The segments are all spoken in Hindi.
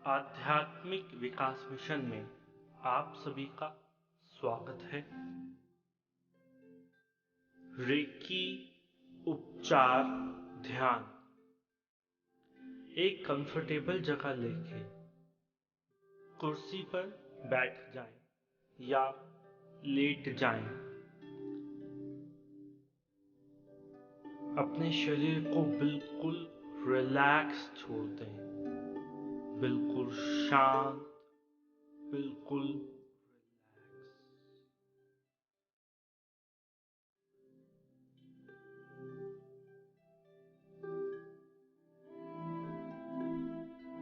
आध्यात्मिक विकास मिशन में आप सभी का स्वागत है। रेकी उपचार ध्यान। एक कंफर्टेबल जगह लेके कुर्सी पर बैठ जाएं या लेट जाएं। अपने शरीर को बिल्कुल रिलैक्स छोड़ दें, बिल्कुल शांत, बिल्कुल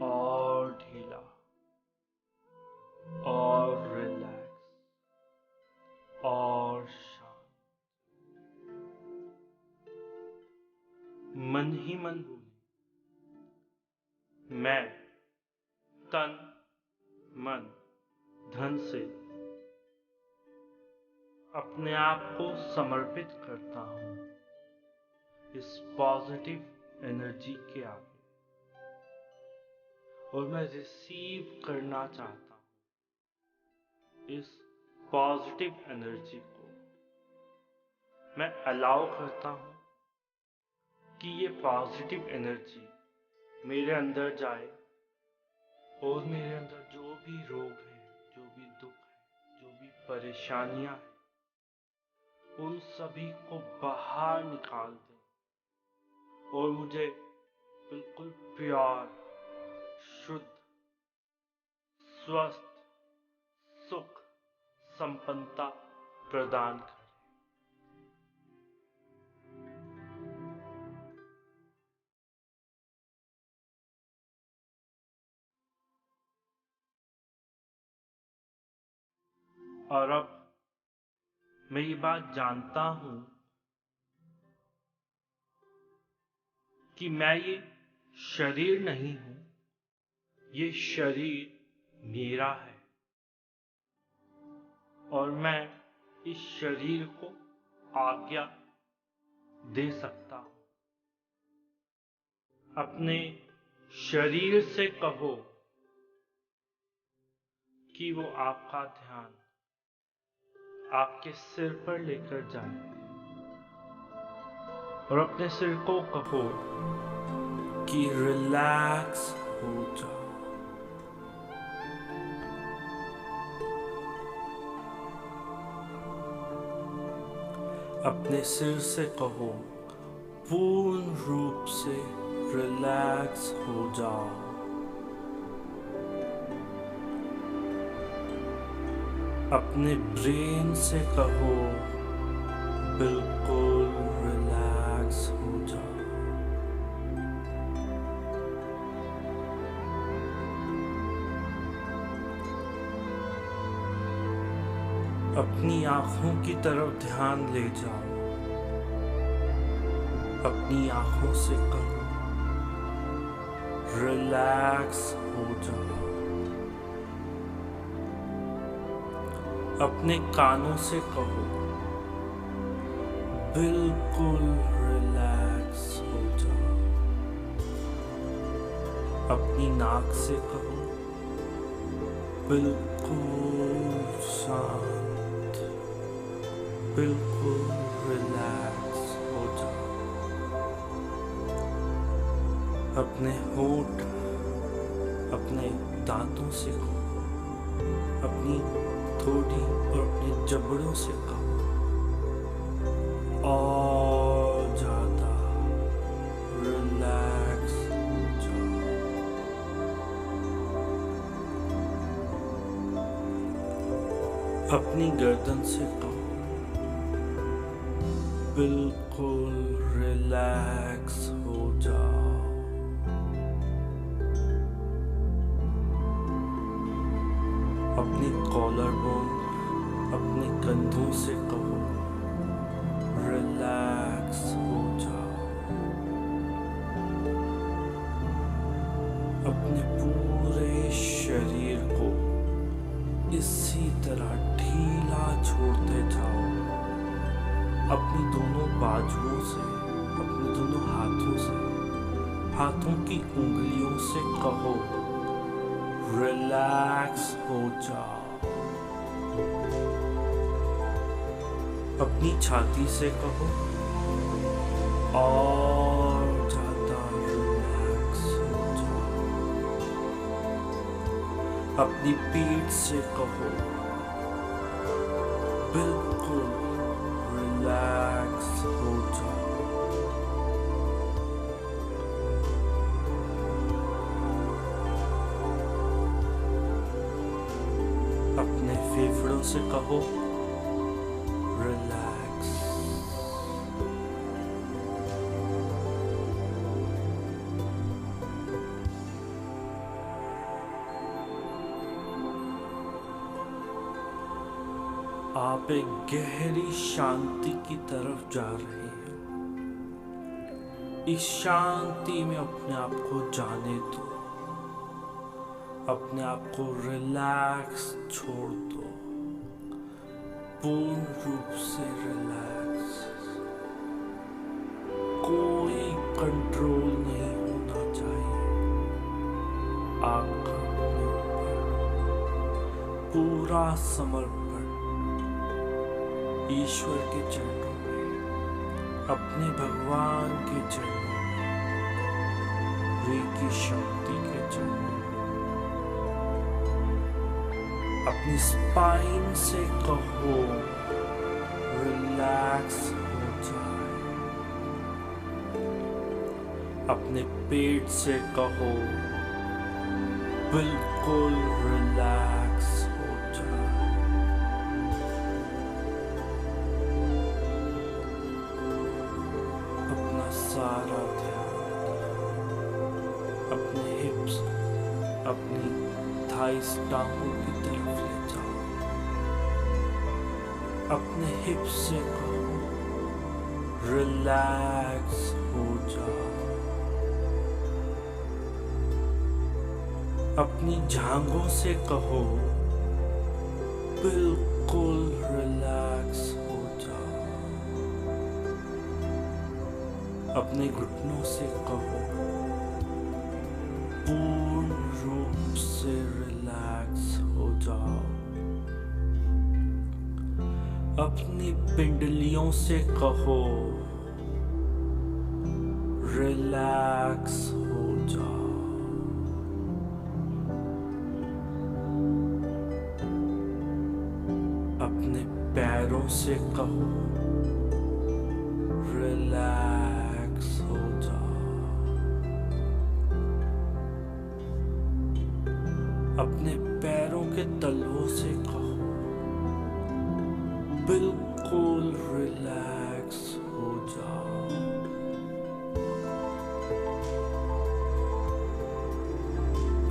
और ढीला और रिलैक्स और शांत। मन ही मन बोले, मैं तन मन धन से अपने आप को समर्पित करता हूँ इस पॉजिटिव एनर्जी के आगे, और मैं रिसीव करना चाहता हूँ इस पॉजिटिव एनर्जी को। मैं अलाउ करता हूँ कि ये पॉजिटिव एनर्जी मेरे अंदर जाए और मेरे अंदर जो भी रोग है, जो भी दुख है, जो भी परेशानियां हैं, उन सभी को बाहर निकाल दें और मुझे बिल्कुल प्यार, शुद्ध, स्वस्थ, सुख, संपन्नता प्रदान करें। और अब मैं ये बात जानता हूं कि मैं ये शरीर नहीं हूं, ये शरीर मेरा है और मैं इस शरीर को आज्ञा दे सकता हूं। अपने शरीर से कहो कि वो आपका ध्यान आपके सिर पर लेकर जाए, और अपने सिर को कहो कि रिलैक्स हो जाओ। अपने सिर से कहो, पूर्ण रूप से रिलैक्स हो जाओ। अपने ब्रेन से कहो, बिल्कुल रिलैक्स हो जाओ। अपनी आंखों की तरफ ध्यान ले जाओ। अपनी आंखों से कहो, रिलैक्स हो जाओ। अपने कानों से कहो, बिल्कुल रिलैक्स हो जाओ। अपनी नाक से कहो, बिल्कुल शांत, बिल्कुल रिलैक्स हो जाओ। अपने होंठ, अपने दांतों से कहो, अपनी थोड़ी और अपने जबड़ों से कहो, और ज्यादा रिलैक्स हो जाओ। अपनी गर्दन से कहो, बिल्कुल रिलैक्स हो जाओ। अपनी कॉलर बोन, अपने कंधों से कहो, रिलैक्स हो जाओ। अपने पूरे शरीर को इसी तरह ढीला छोड़ते जाओ। अपनी दोनों बाजुओं से, अपने दोनों हाथों से, हाथों की उंगलियों से कहो, रिलैक्स हो जाओ। अपनी छाती से कहो और ज्यादा रिलैक्स हो जाओ। अपनी पीठ से कहो बिल्कुल रिलैक्स हो जाओ। अपने फेफड़ों से कहो रिलैक्स। आप एक गहरी शांति की तरफ जा रहे हैं। इस शांति में अपने आप को जाने दो। अपने आप को रिलैक्स छोड़ दो। पूर्ण रूप से रिलैक्स। कोई कंट्रोल नहीं होना चाहिए आपका अपने ऊपर। पूरा समर्पण ईश्वर के चरणों में, अपने भगवान के चरणों में, रेकी शक्ति के चरणों में। अपनी स्पाइन से कहो रिलैक्स हो जाए। अपने पेट से कहो बिल्कुल रिलैक्स हो जाए। अपना सारा ध्यान अपने हिप्स, अपनी थाइस, टांगों की तरफ ले जाओ। अपने हिप्स से कहो रिलैक्स हो जाओ। अपनी जांघों से कहो बिल्कुल रिलैक्स हो जाओ। अपने घुटनों से कहो पूर्ण रूप से रिलैक्स हो जाओ। अपनी पिंडलियों से कहो रिलैक्स हो जाओ। अपने पैरों से कहो रिलैक्स हो जाओ। अपने पैरों के तलवों से कहो बिल्कुल रिलैक्स हो जाओ।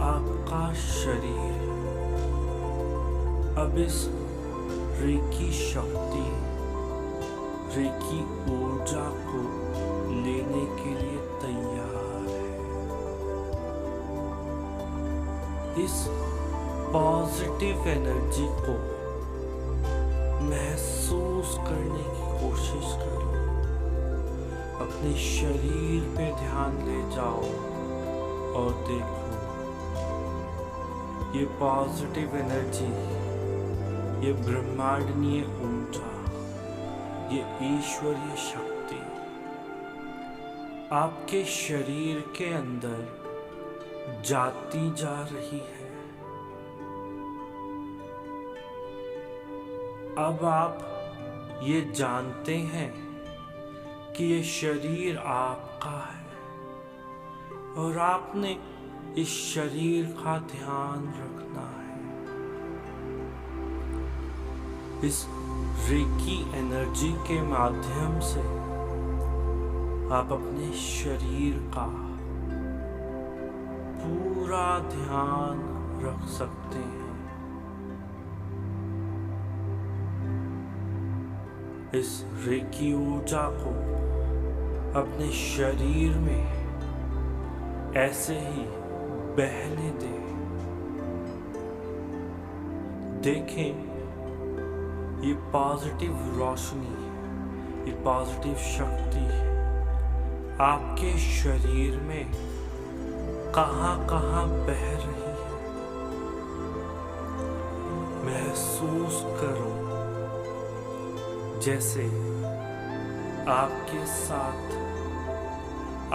आपका शरीर अब इस रेकी शक्ति, रेकी ऊर्जा को लेने के लिए तैयार है। इस पॉजिटिव एनर्जी को महसूस करने की कोशिश करो। अपने शरीर पे ध्यान ले जाओ और देखो ये पॉजिटिव एनर्जी, ये ब्रह्मांडीय ऊर्जा, ये ईश्वरीय शक्ति आपके शरीर के अंदर जाती जा रही है। अब आप ये जानते हैं कि ये शरीर आपका है और आपने इस शरीर का ध्यान रखना है। इस रेकी एनर्जी के माध्यम से आप अपने शरीर का पूरा ध्यान रख सकते हैं। इस रेकी ऊर्जा को अपने शरीर में ऐसे ही बहने दें। देखें ये पॉजिटिव रोशनी, ये पॉजिटिव शक्ति आपके शरीर में कहाँ कहाँ बह रही है। महसूस करो जैसे आपके साथ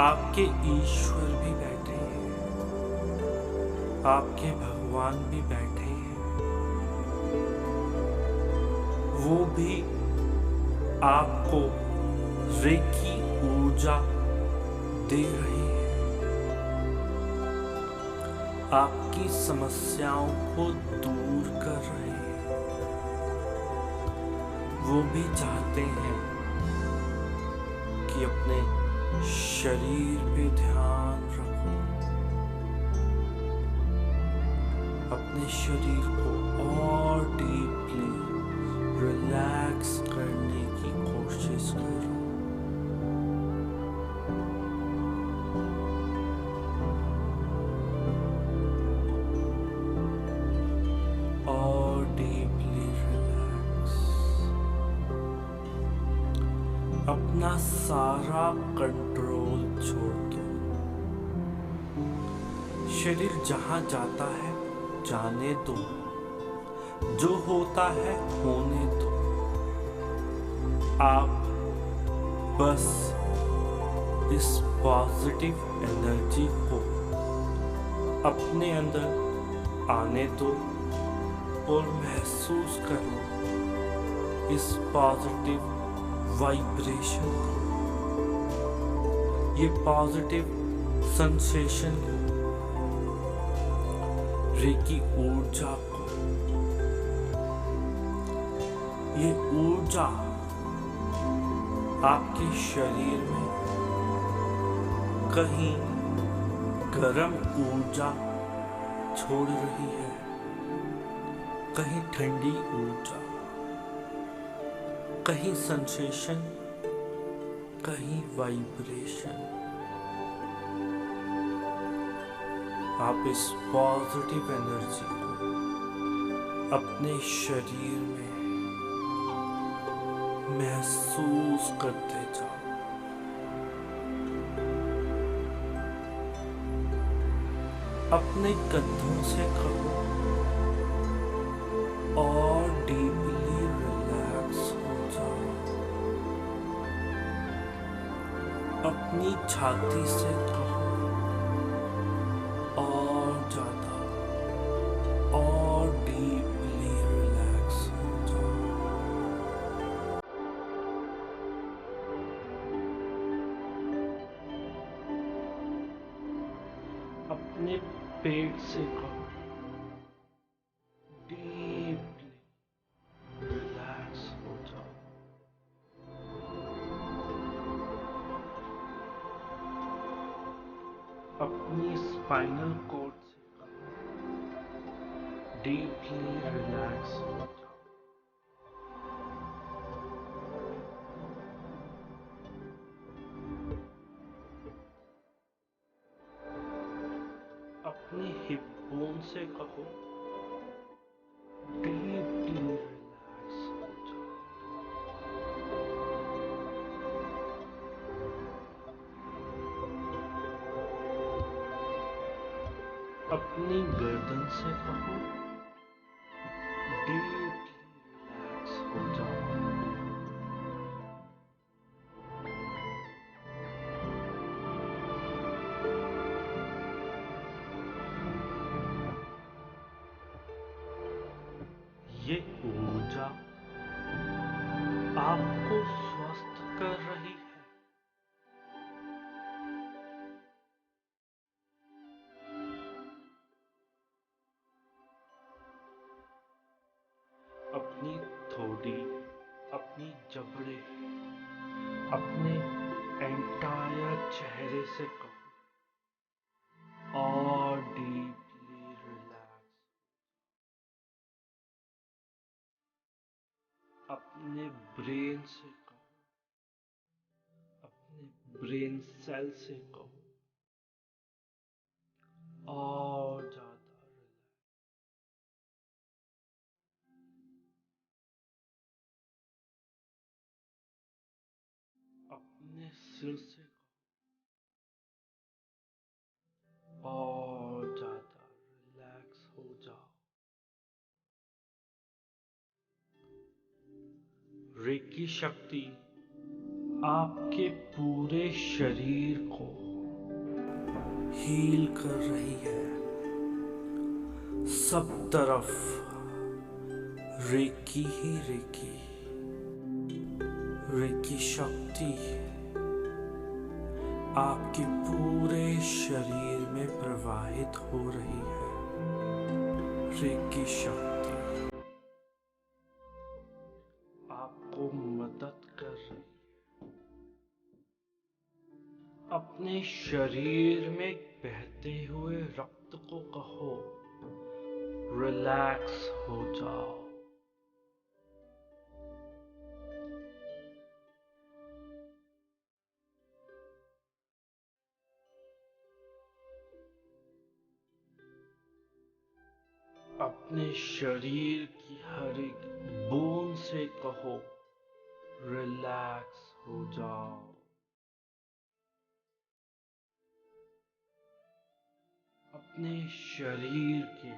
आपके ईश्वर भी बैठे हैं, आपके भगवान भी बैठे हैं। वो भी आपको रेकी ऊर्जा दे रहे हैं, आपकी समस्याओं को दूर कर रहे हैं। वो भी चाहते हैं कि अपने शरीर पे ध्यान रखो, अपने शरीर को और डीपली रिलैक्स करने की कोशिश करो। और डीपली रिलैक्स। अपना सारा कंट्रोल छोड़ दो। शरीर जहां जाता है जाने दो, जो होता है होने दो। आप बस इस पॉजिटिव एनर्जी को अपने अंदर आने दो और महसूस करो इस पॉजिटिव वाइब्रेशन को, ये पॉजिटिव सेंसेशन को, रेकी ऊर्जा को। ये ऊर्जा आपके शरीर में कहीं गर्म ऊर्जा छोड़ रही है, कहीं ठंडी ऊर्जा, कहीं सेंसेशन, कहीं वाइब्रेशन। आप इस पॉजिटिव एनर्जी को अपने शरीर में महसूस करते जाओ। अपने कंधों से कहो और डीपली रिलैक्स हो जाओ। अपनी छाती से कहो और ज्यादा और डीपली रिलैक्स हो जाओ। अपने पेट से कहो डीपली रिलैक्स हो जाओ। अपनी स्पाइनल कॉर्ड से कहो डीपली रिलैक्स हो जाओ। अपनी हिप बोन से कहो डीपली रिलैक्स हो जाओ। अपनी गर्दन से कहो डीपली रिलैक्स हो जाओ। ये ऊर्जा आपको स्वस्थ कर रही है। अपनी थोड़ी, अपनी जबड़े, अपने एंटायर चेहरे से कहो और डीपली रिलैक्स। अपने ब्रेन से कहो, अपने ब्रेन सेल से कहो और ज्यादा रिलैक्स। अपने सिर से कहो और ज्यादा रिलैक्स हो जाओ। रेकी शक्ति आपके पूरे शरीर को हील कर रही है। सब तरफ रेकी ही रेकी, रेकी शक्ति आपके पूरे शरीर में प्रवाहित हो रही है। रेकी शक्ति आपको मदद कर रही है। अपने शरीर में बहते हुए रक्त को कहो, रिलैक्स हो जाओ। अपने शरीर की हर एक बूंद से कहो, रिलैक्स हो जाओ। अपने शरीर के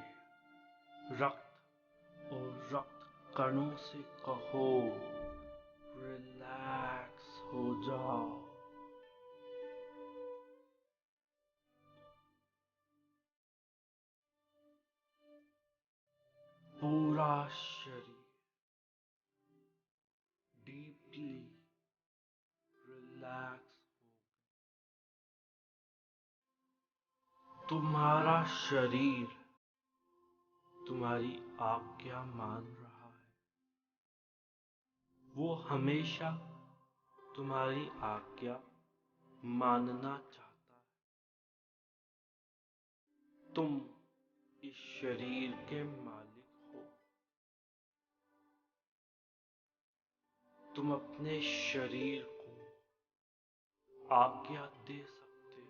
रक्त और रक्त कणों से कहो, रिलैक्स हो जाओ। पूरा शरीर डीपली रिलैक्स हो। तुम्हारा शरीर तुम्हारी आज्ञा मान रहा है। वो हमेशा तुम्हारी आज्ञा मानना चाहता है। तुम इस शरीर के मालिक हो। तुम अपने शरीर को आज्ञा दे सकते हो।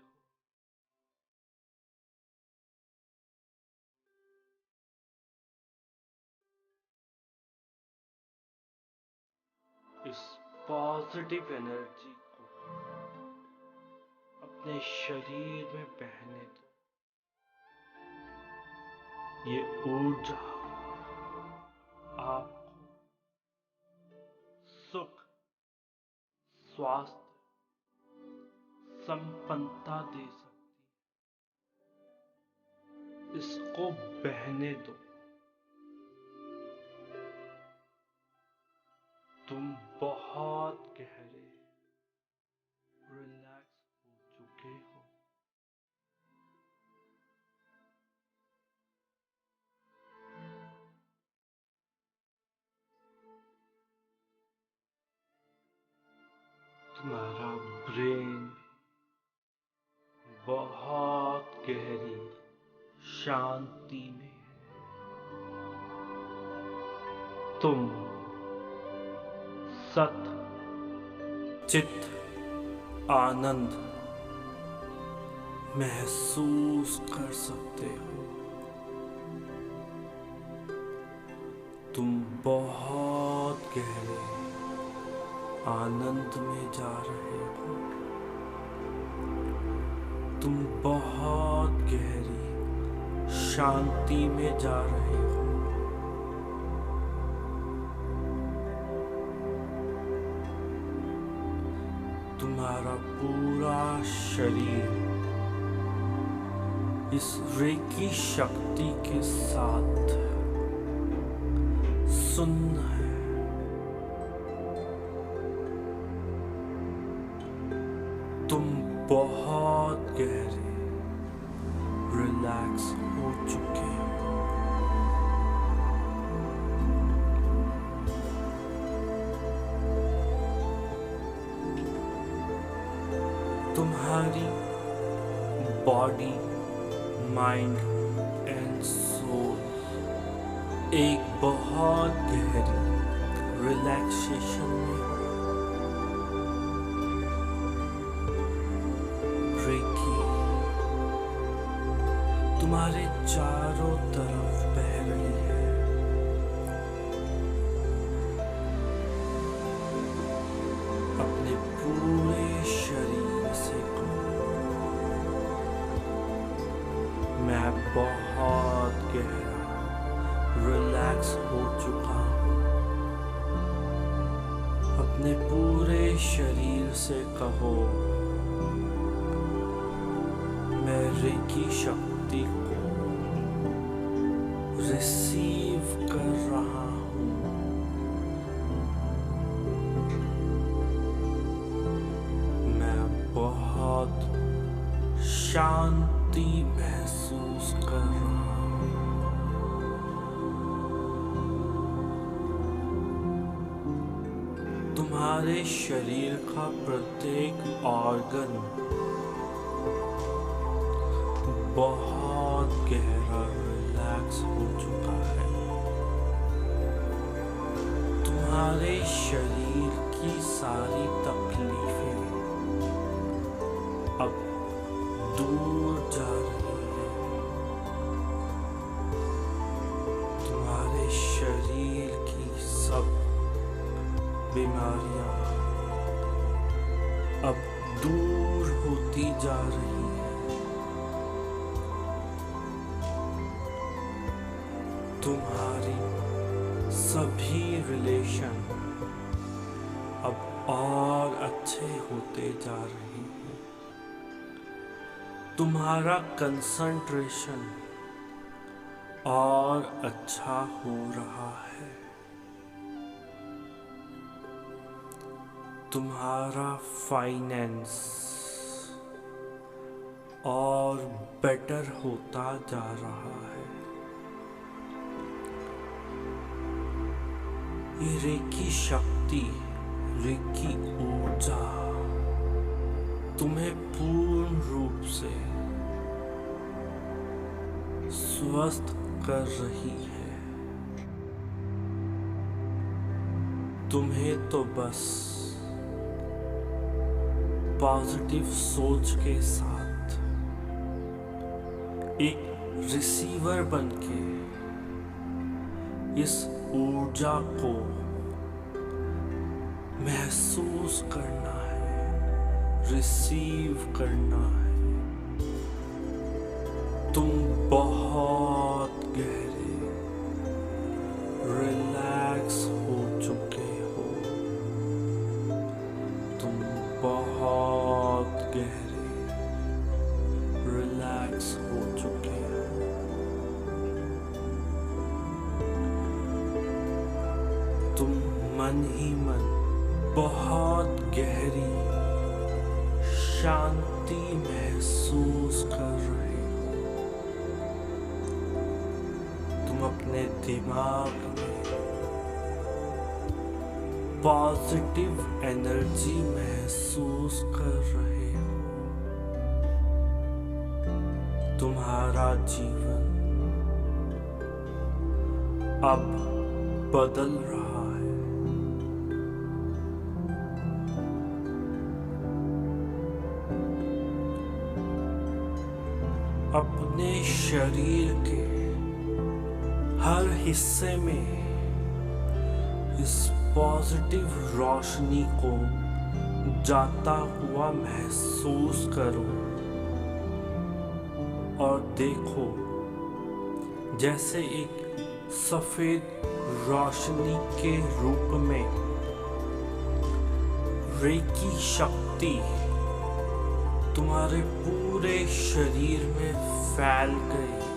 इस पॉजिटिव एनर्जी को अपने शरीर में बहने दो। ये ऊर्जा आपको सुख, स्वास्थ्य, संपन्नता दे सकती है। इसको बहने दो। तुम बहुत गहरे रिलैक्स हो चुके हो। तुम्हारा ब्रेन बहुत गहरी शांति में है। तुम सत चित आनंद महसूस कर सकते हो। तुम बहुत गहरे आनंद में जा रहे हो। तुम बहुत गहरी शांति में जा रहे हो। तुम्हारा पूरा शरीर इस रेकी शक्ति के साथ सुन्न है। तुम बहुत गहरे रिलैक्स हो चुके हो। तुम्हारी बॉडी, माइंड एंड सोल एक बहुत गहरी रिलैक्सेशन में हो। रेकी तुम्हारे चारों तरफ बह रही है। अपने पूरे शरीर से मैं बहुत गहरा रिलैक्स हो चुका हूँ। अब अपने पूरे शरीर से कहो, मैं रेकी शक्ति को रिसीव कर रहा हूँ। मैं बहुत शांति महसूस कर रहा हूँ। तुम्हारे शरीर का प्रत्येक ऑर्गन बहुत गहरा रिलैक्स हो चुका है। तुम्हारे शरीर की सारी तकलीफें अब दूर जा रही हैं। तुम्हारे शरीर की सब बीमारियां अब दूर होती जा रही हैं। तुम्हारी सभी रिलेशन अब और अच्छे होते जा रहे हैं। तुम्हारा कंसंट्रेशन और अच्छा हो रहा है। तुम्हारा फाइनेंस और बेटर होता जा रहा है। ये रेकी शक्ति, रेकी ऊर्जा तुम्हें पूर्ण रूप से स्वस्थ कर रही है। तुम्हें तो बस पॉजिटिव सोच के साथ एक रिसीवर बनके इस ऊर्जा को महसूस करना है, रिसीव करना है। तुम बहुत गहरे रिलैक्स हो चुके हो। तुम बहुत गहरे रिलैक्स हो चुके हो। तुम मन ही मन बहुत गहरी शांति महसूस कर रहे हो। तुम अपने दिमाग में पॉजिटिव एनर्जी महसूस कर रहे हो। तुम्हारा जीवन अब बदल रहा है। अपने शरीर के हर हिस्से में इस पॉजिटिव रोशनी को जाता हुआ महसूस करो और देखो जैसे एक सफेद रोशनी के रूप में रेकी शक्ति तुम्हारे पूरे शरीर में फैल गई।